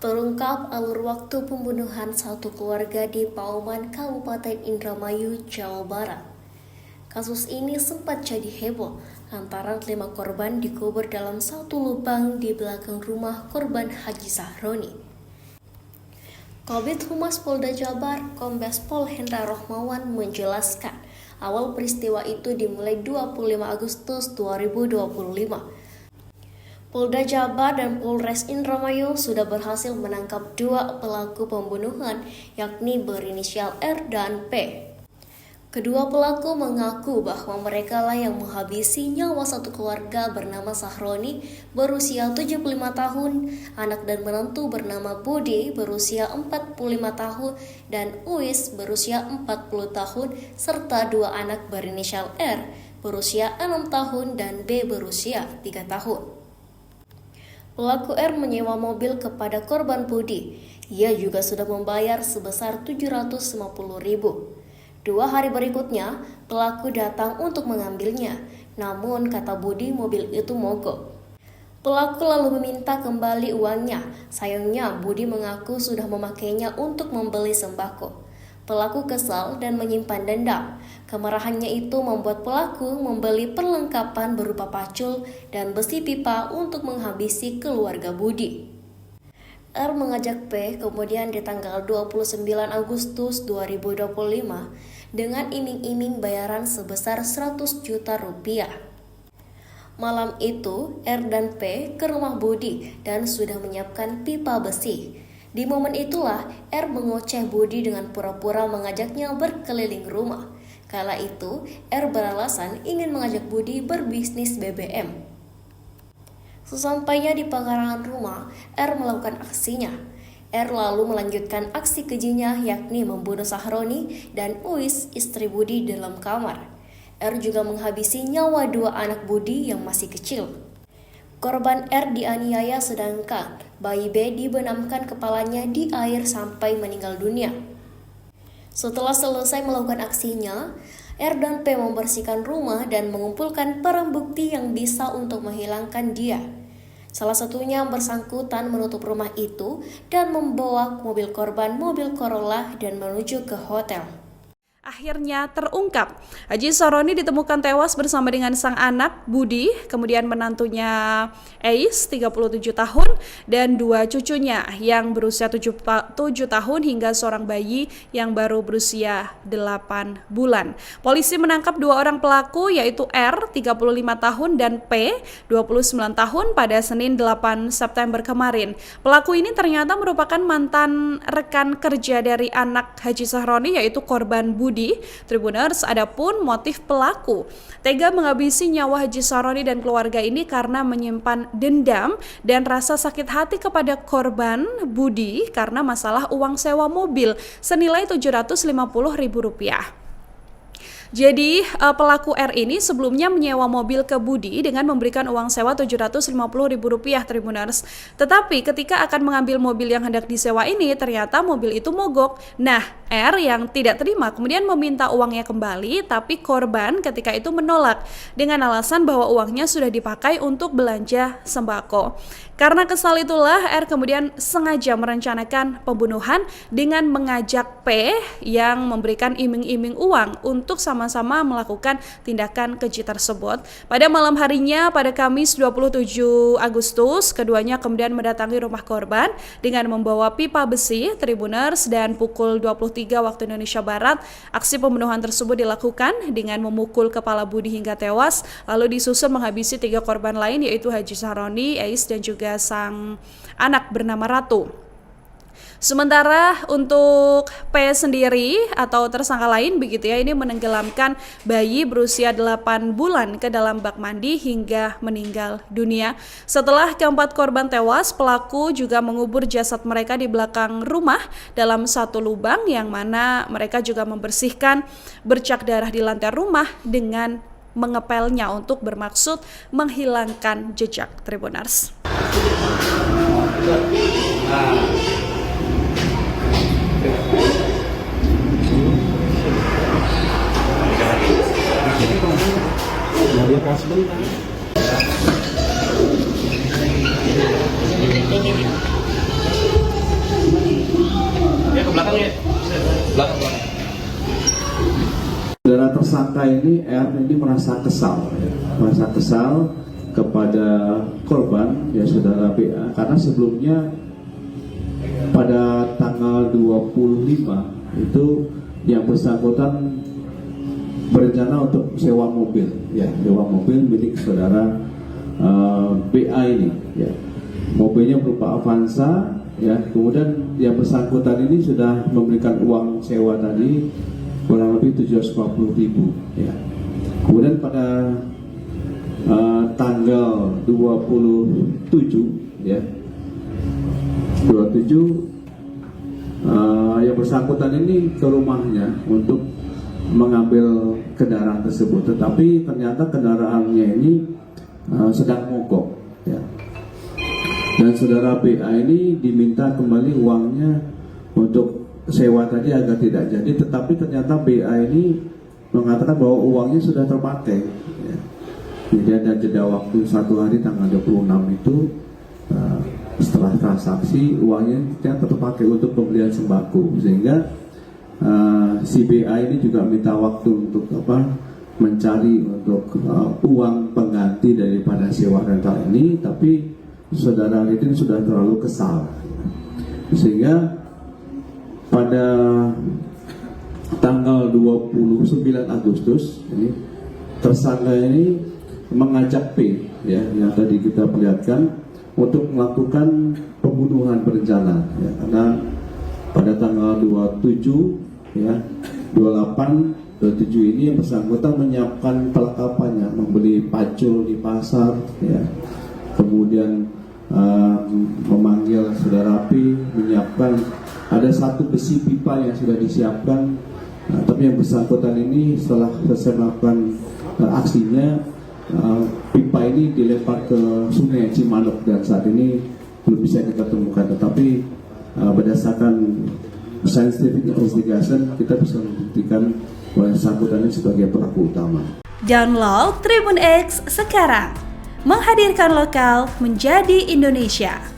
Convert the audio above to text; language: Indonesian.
Terungkap alur waktu pembunuhan satu keluarga di Pauman, Kabupaten Indramayu, Jawa Barat. Kasus ini sempat jadi heboh lantaran 5 korban dikubur dalam satu lubang di belakang rumah korban Haji Sahroni. Kabid Humas Polda Jabar, Kombes Pol Hendra Rohmawan menjelaskan, awal peristiwa itu dimulai 25 Agustus 2025. Polda Jabar dan Polres Indramayu sudah berhasil menangkap 2 pelaku pembunuhan, yakni berinisial R dan P. Kedua pelaku mengaku bahwa mereka lah yang menghabisi nyawa satu keluarga bernama Sahroni berusia 75 tahun, anak dan menantu bernama Budi berusia 45 tahun, dan Uis berusia 40 tahun, serta 2 anak berinisial R berusia 6 tahun dan B berusia 3 tahun. Pelaku R menyewa mobil kepada korban Budi. Ia juga sudah membayar sebesar 750.000. 2 hari berikutnya, pelaku datang untuk mengambilnya. Namun, kata Budi, mobil itu mogok. Pelaku lalu meminta kembali uangnya. Sayangnya, Budi mengaku sudah memakainya untuk membeli sembako. Pelaku kesal dan menyimpan dendam. Kemarahannya itu membuat pelaku membeli perlengkapan berupa pacul dan besi pipa untuk menghabisi keluarga Budi. R mengajak P kemudian di tanggal 29 Agustus 2025 dengan iming-iming bayaran sebesar 100 juta rupiah. Malam itu, R dan P ke rumah Budi dan sudah menyiapkan pipa besi. Di momen itulah, R mengoceh Budi dengan pura-pura mengajaknya berkeliling rumah. Kala itu, R beralasan ingin mengajak Budi berbisnis BBM. Sesampainya di pekarangan rumah, R melakukan aksinya. R lalu melanjutkan aksi kejinya, yakni membunuh Sahroni dan Uis, istri Budi, dalam kamar. R juga menghabisi nyawa 2 anak Budi yang masih kecil. Korban R dianiaya sedangkan bayi B dibenamkan kepalanya di air sampai meninggal dunia. Setelah selesai melakukan aksinya, R dan P membersihkan rumah dan mengumpulkan barang bukti yang bisa untuk menghilangkan dia. Salah satunya bersangkutan menutup rumah itu dan membawa mobil korban, mobil Corolla, dan menuju ke hotel. Akhirnya terungkap, Haji Sahroni ditemukan tewas bersama dengan sang anak Budi, kemudian menantunya Ais 37 tahun dan 2 cucunya yang berusia 7 tahun hingga seorang bayi yang baru berusia 8 bulan. Polisi menangkap 2 orang pelaku yaitu R 35 tahun dan P 29 tahun pada Senin 8 September kemarin. Pelaku ini ternyata merupakan mantan rekan kerja dari anak Haji Sahroni yaitu korban Budi. Tribuners, adapun motif pelaku tega menghabisi nyawa Haji Sahroni dan keluarga ini karena menyimpan dendam dan rasa sakit hati kepada korban Budi karena masalah uang sewa mobil senilai Rp750.000. Jadi pelaku R ini sebelumnya menyewa mobil ke Budi dengan memberikan uang sewa Rp750.000 Tribuners. Tetapi ketika akan mengambil mobil yang hendak disewa ini ternyata mobil itu mogok. Nah, R yang tidak terima kemudian meminta uangnya kembali, tapi korban ketika itu menolak dengan alasan bahwa uangnya sudah dipakai untuk belanja sembako. Karena kesal itulah R kemudian sengaja merencanakan pembunuhan dengan mengajak P yang memberikan iming-iming uang untuk sama-sama melakukan tindakan keji tersebut. Pada malam harinya, pada Kamis 27 Agustus, keduanya kemudian mendatangi rumah korban dengan membawa pipa besi, Tribuners, dan pukul 23 waktu Indonesia Barat, aksi pembunuhan tersebut dilakukan dengan memukul kepala Budi hingga tewas, lalu disusul menghabisi 3 korban lain yaitu Haji Sahroni, Ais, dan juga sang anak bernama Ratu. Sementara untuk P sendiri atau tersangka lain begitu ya, ini menenggelamkan bayi berusia 8 bulan ke dalam bak mandi hingga meninggal dunia. Setelah keempat korban tewas, pelaku juga mengubur jasad mereka di belakang rumah dalam satu lubang yang mana mereka juga membersihkan bercak darah di lantai rumah dengan mengepelnya untuk bermaksud menghilangkan jejak. Tribuners. belakangnya. Belakang. Saudara tersangka ini R ini merasa kesal kepada korban ya saudara BA karena sebelumnya pada tanggal 25 itu yang bersangkutan berencana untuk sewa mobil milik saudara BA ini ya. Mobilnya berupa Avanza ya, kemudian yang bersangkutan ini sudah memberikan uang sewa tadi kurang lebih 750.000 ya. Kemudian pada tanggal 27 ya 27 yang bersangkutan ini ke rumahnya untuk mengambil kendaraan tersebut, tetapi ternyata kendaraannya ini sedang mogok ya. Dan saudara BA ini diminta kembali uangnya untuk sewa tadi agar tidak jadi, tetapi ternyata BA ini mengatakan bahwa uangnya sudah terpakai ya. Jadi ada jeda waktu 1 hari tanggal 26 itu setelah transaksi uangnya ternyata terpakai untuk pembelian sembako, sehingga si BA ini juga minta waktu untuk mencari untuk uang pengganti daripada sewa rental ini, tapi saudara Ridin sudah terlalu kesal sehingga pada tanggal 29 Agustus ini tersangka ini mengajak P ya, yang tadi kita perlihatkan untuk melakukan pembunuhan berencana ya, karena pada tanggal 27 ya 28 27 ini yang bersangkutan menyiapkan perlengkapannya, membeli pacul di pasar ya, kemudian memanggil saudara P, menyiapkan ada satu besi pipa yang sudah disiapkan, tapi yang bersangkutan ini setelah selesai melakukan aksinya, pipa ini dilempar ke Sungai Cimanuk dan saat ini belum bisa kita temukan, tetapi berdasarkan scientific investigation kita bisa membuktikan bahwa yang bersangkutan ini sebagai pelaku utama. Download Tribun X sekarang, menghadirkan lokal menjadi Indonesia.